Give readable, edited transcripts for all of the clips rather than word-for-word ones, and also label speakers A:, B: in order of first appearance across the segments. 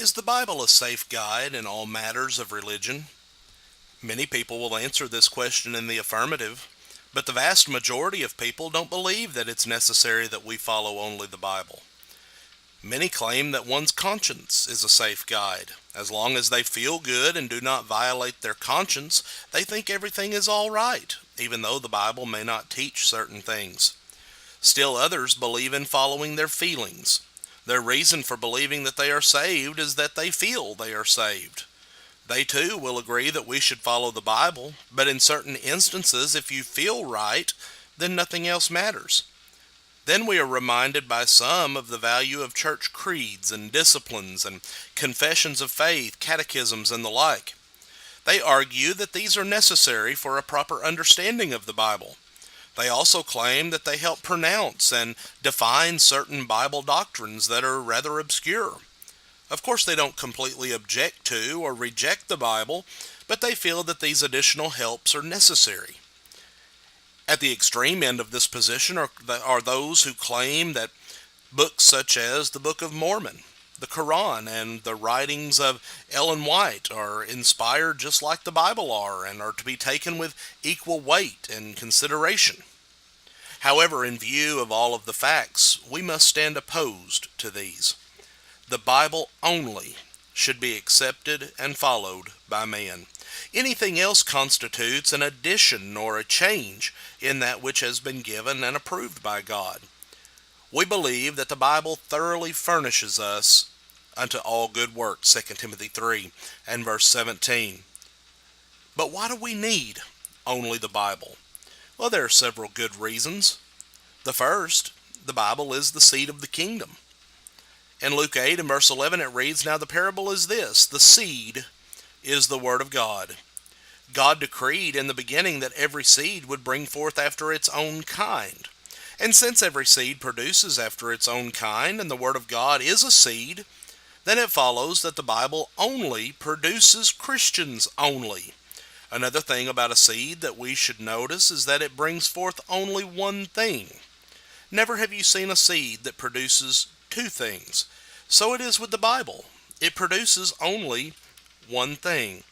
A: Is the Bible a safe guide in all matters of religion? Many people will answer this question in the affirmative, but the vast majority of people don't believe that it's necessary that we follow only the Bible. Many claim that one's conscience is a safe guide. As long as they feel good and do not violate their conscience, they think everything is all right, even though the Bible may not teach certain things. Still others believe in following their feelings. Their reason for believing that they are saved is that they feel they are saved. They too will agree that we should follow the Bible, but in certain instances, if you feel right, then nothing else matters. Then we are reminded by some of the value of church creeds and disciplines and confessions of faith, catechisms, and the like. They argue that these are necessary for a proper understanding of the Bible. They also claim that they help pronounce and define certain Bible doctrines that are rather obscure. Of course, they don't completely object to or reject the Bible, but they feel that these additional helps are necessary. At the extreme end of this position are those who claim that books such as the Book of Mormon, the Quran, and the writings of Ellen White are inspired just like the Bible are and are to be taken with equal weight and consideration. However, in view of all of the facts, we must stand opposed to these. The Bible only should be accepted and followed by man. Anything else constitutes an addition or a change in that which has been given and approved by God. We believe that the Bible thoroughly furnishes us unto all good works, 2 Timothy 3 and verse 17. But why do we need only the Bible? Well, there are several good reasons. The first, the Bible is the seed of the kingdom. In Luke 8 and verse 11 it reads, "Now the parable is this, the seed is the word of God. God decreed in the beginning that every seed would bring forth after its own kind. And since every seed produces after its own kind, and the word of God is a seed, then it follows that the Bible only produces Christians only." Another thing about a seed that we should notice is that it brings forth only one thing. Never have you seen a seed that produces two things. So it is with the Bible. It produces only one thing.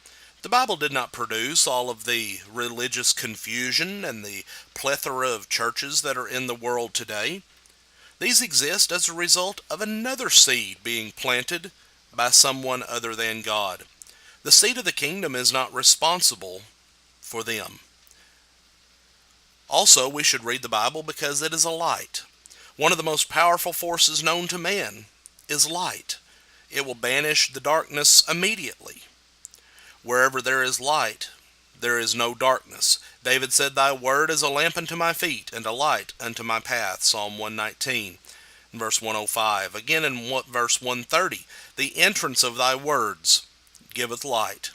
A: The Bible did not produce all of the religious confusion and the plethora of churches that are in the world today. These exist as a result of another seed being planted by someone other than God. The seed of the kingdom is not responsible for them. Also, we should read the Bible because it is a light. One of the most powerful forces known to man is light. It will banish the darkness immediately. Wherever there is light, there is no darkness. David said, "Thy word is a lamp unto my feet, and a light unto my path," Psalm 119, verse 105. Again in verse 130, "The entrance of thy words giveth light."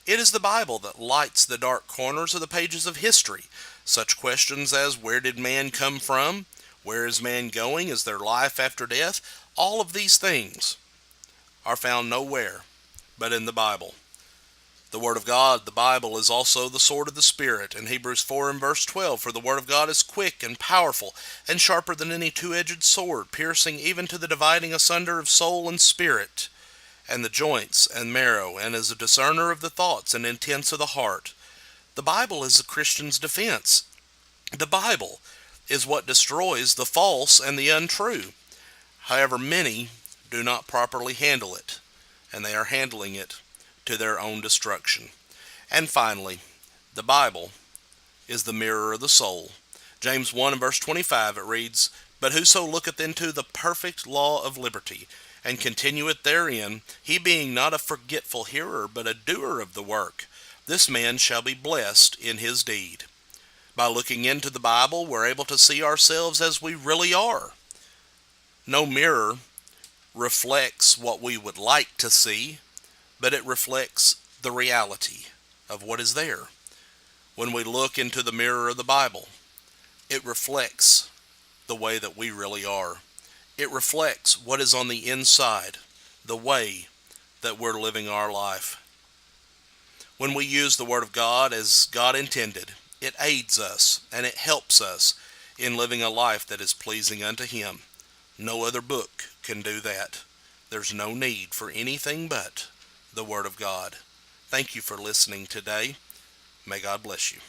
A: It is the Bible that lights the dark corners of the pages of history. Such questions as, where did man come from? Where is man going? Is there life after death? All of these things are found nowhere but in the Bible. The Word of God, the Bible, is also the sword of the Spirit. In Hebrews 4 and verse 12, "For the Word of God is quick and powerful, and sharper than any two-edged sword, piercing even to the dividing asunder of soul and spirit, and the joints and marrow, and is a discerner of the thoughts and intents of the heart." The Bible is the Christian's defense. The Bible is what destroys the false and the untrue. However, many do not properly handle it, and they are handling it to their own destruction. And finally, the Bible is the mirror of the soul. James 1 and verse 25 it reads, "But whoso looketh into the perfect law of liberty, and continueth therein, he being not a forgetful hearer, but a doer of the work, this man shall be blessed in his deed." By looking into the Bible, we're able to see ourselves as we really are. No mirror reflects what we would like to see, but it reflects the reality of what is there. When we look into the mirror of the Bible, it reflects the way that we really are. It reflects what is on the inside, the way that we're living our life. When we use the Word of God as God intended, it aids us and it helps us in living a life that is pleasing unto Him. No other book can do that. there's no need for anything but the Word of God. Thank you for listening today. May God bless you.